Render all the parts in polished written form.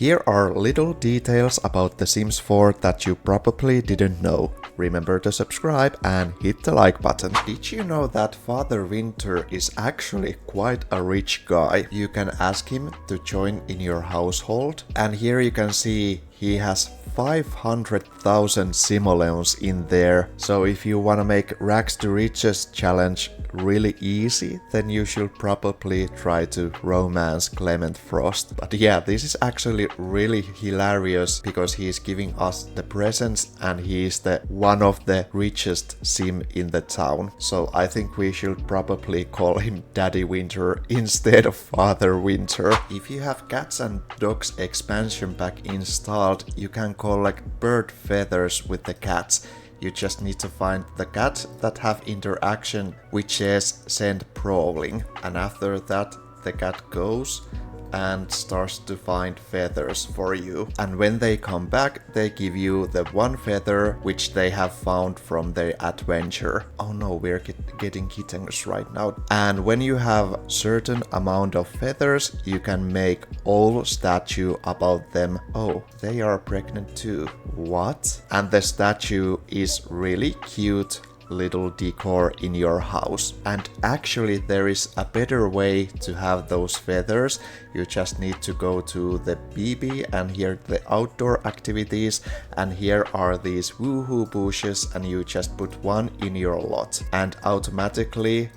Here are little details about The Sims 4 that you probably didn't know. Remember to subscribe and hit the like button. Did you know that Father Winter is actually quite a rich guy? You can ask him to join in your household. And here you can see he has 500,000 simoleons in there. So if you wanna make Rags to Riches challenge really easy, then you should probably try to romance Clement Frost. But yeah, this is actually really hilarious because he is giving us the presents and he is the one of the richest sim in the town. So I think we should probably call him Daddy Winter instead of Father Winter. If you have Cats and Dogs expansion pack installed, you can collect bird feathers with the cats. You just need to find the cat that have interaction which says send prowling, and after that the cat goes and starts to find feathers for you. And when they come back, they give you the one feather which they have found from their adventure. Oh no, we're getting kittens right now. And when you have certain amount of feathers, you can make all statue about them. Oh, they are pregnant too. What? And the statue is really cute little decor in your house. And actually there is a better way to have those feathers. You just need to go to the BB and here the outdoor activities, and here are these woohoo bushes, and you just put one in your lot and automatically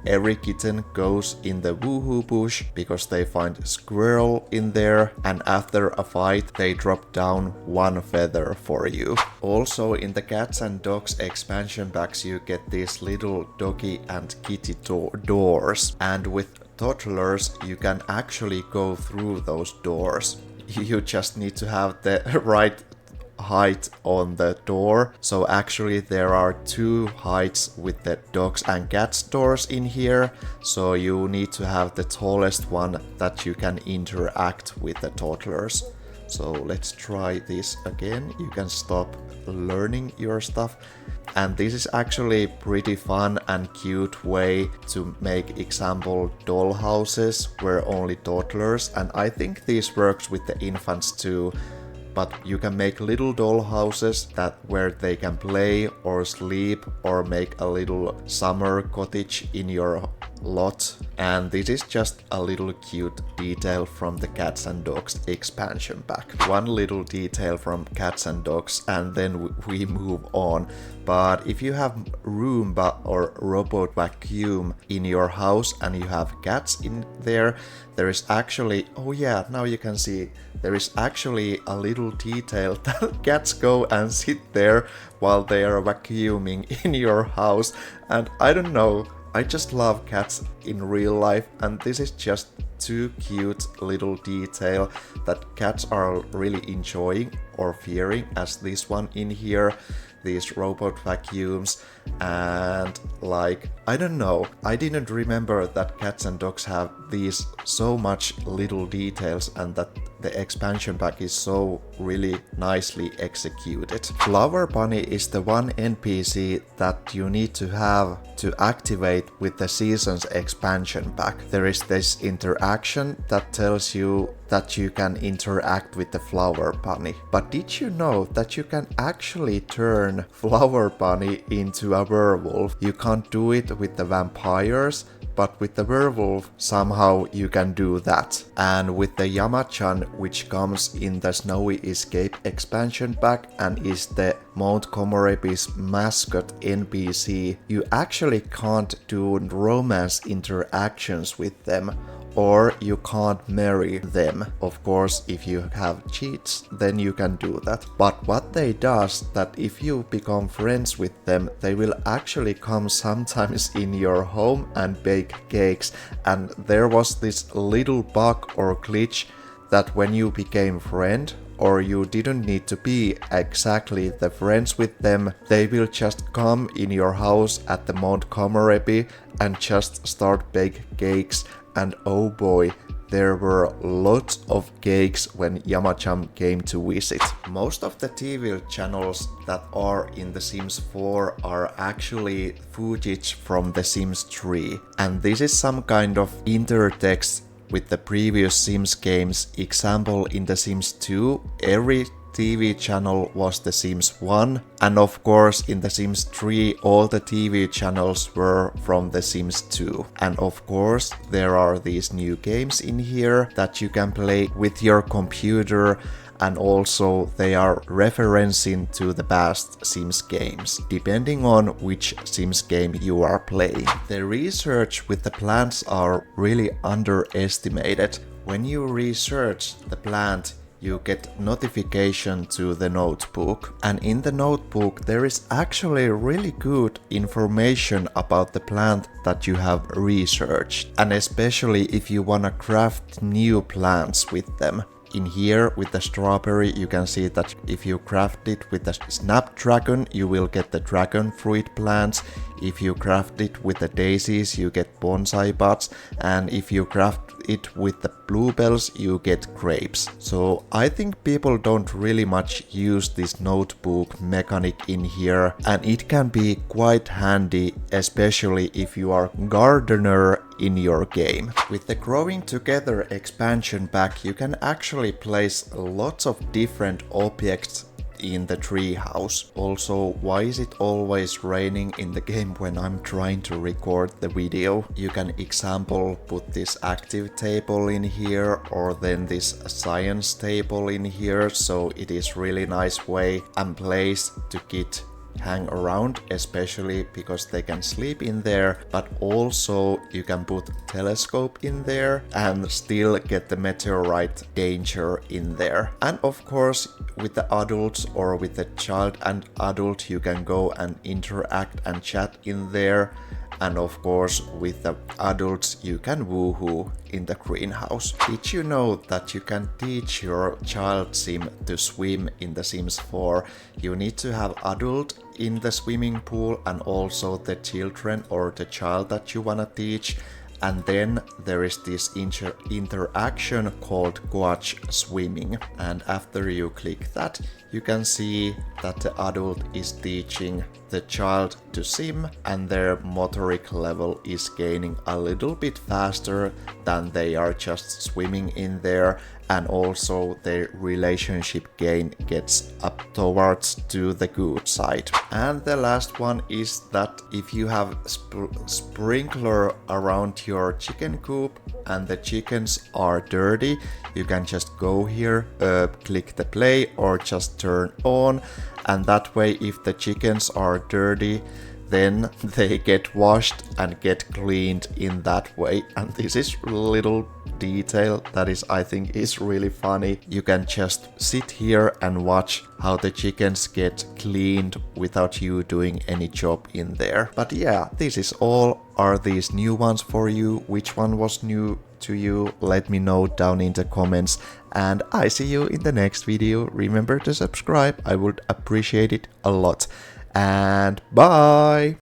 every kitten goes in the woohoo bush because they find a squirrel in there, and after a fight they drop down one feather for you. Also in the Cats and Dogs expansion packs you get these little doggy and kitty doors, and with toddlers you can actually go through those doors. You just need to have the right height on the door. So actually there are two heights with the dogs and cats doors in here, so you need to have the tallest one that you can interact with the toddlers. So let's try this again. You can stop learning your stuff, and this is actually pretty fun and cute way to make example doll houses where only toddlers, and I think this works with the infants too. But you can make little doll houses where they can play or sleep or make a little summer cottage in your lot. And this is just a little cute detail from the Cats and Dogs expansion pack. One little detail from Cats and Dogs and then we move on. But if you have Roomba or robot vacuum in your house and you have cats in there, there is actually, oh yeah, now you can see, there is actually a little detail that cats go and sit there while they are vacuuming in your house. And I don't know, I just love cats in real life, and this is just too cute little detail that cats are really enjoying or fearing, as this one in here, these robot vacuums. And like, I don't know, I didn't remember that Cats and Dogs have these so much little details and that the expansion pack is so really nicely executed. Flower Bunny is the one NPC that you need to have to activate with the Seasons expansion pack. There is this interaction that tells you that you can interact with the Flower Bunny. But did you know that you can actually turn Flower Bunny into a werewolf? You can't do it with the vampires, but with the werewolf somehow you can do that. And with the Yama-chan, which comes in the Snowy Escape expansion pack and is the Mount Komorebi's mascot NPC, you actually can't do romance interactions with them, or you can't marry them. Of course, if you have cheats, then you can do that. But what they does, that if you become friends with them, they will actually come sometimes in your home and bake cakes. And there was this little bug or glitch that when you became friend, or you didn't need to be exactly the friends with them, they will just come in your house at the Mount Komorebi and just start bake cakes. And oh boy, there were lots of cakes when Yama-chan came to visit. Most of the TV channels that are in The Sims 4 are actually footage from The Sims 3. And this is some kind of intertext with the previous Sims games. Example, in the Sims 2, every TV channel was the Sims 1, and of course in the Sims 3 all the TV channels were from the Sims 2. And of course there are these new games in here that you can play with your computer, and also they are referencing to the past Sims games, depending on which Sims game you are playing. The research with the plants are really underestimated. When you research the plant, you get notification to the notebook, and in the notebook there is actually really good information about the plant that you have researched, and especially if you wanna craft new plants with them. In here with the strawberry you can see that if you craft it with the snapdragon you will get the dragon fruit plants. If you craft it with the daisies you get bonsai pots, and if you craft it with the bluebells you get grapes. So I think people don't really much use this notebook mechanic in here, and it can be quite handy, especially if you are gardener in your game. With the Growing Together expansion pack you can actually place lots of different objects in the treehouse. Also, why is it always raining in the game when I'm trying to record the video? You can example put this active table in here, or then this science table in here, so it is really nice way and place to get hang around, especially because they can sleep in there, but also you can put telescope in there and still get the meteorite danger in there. And of course with the adults or with the child and adult you can go and interact and chat in there. And of course with the adults you can woohoo in the greenhouse. Did you know that you can teach your child sim to swim in the Sims 4? You need to have adult in the swimming pool and also the children or the child that you wanna teach. And then there is this interaction called coach swimming, and after you click that you can see that the adult is teaching the child to sim, and their motoric level is gaining a little bit faster than they are just swimming in there, and also their relationship gain gets up towards to the good side. And the last one is that if you have sprinkler around your chicken coop and the chickens are dirty, you can just go here, click the play or just turn on, and that way if the chickens are dirty then they get washed and get cleaned in that way. And this is a little detail that is, I think, is really funny. You can just sit here and watch how the chickens get cleaned without you doing any job in there. But yeah, this is all. Are these new ones for you? Which one was new to you? Let me know down in the comments, and I see you in the next video. Remember to subscribe, I would appreciate it a lot. And bye!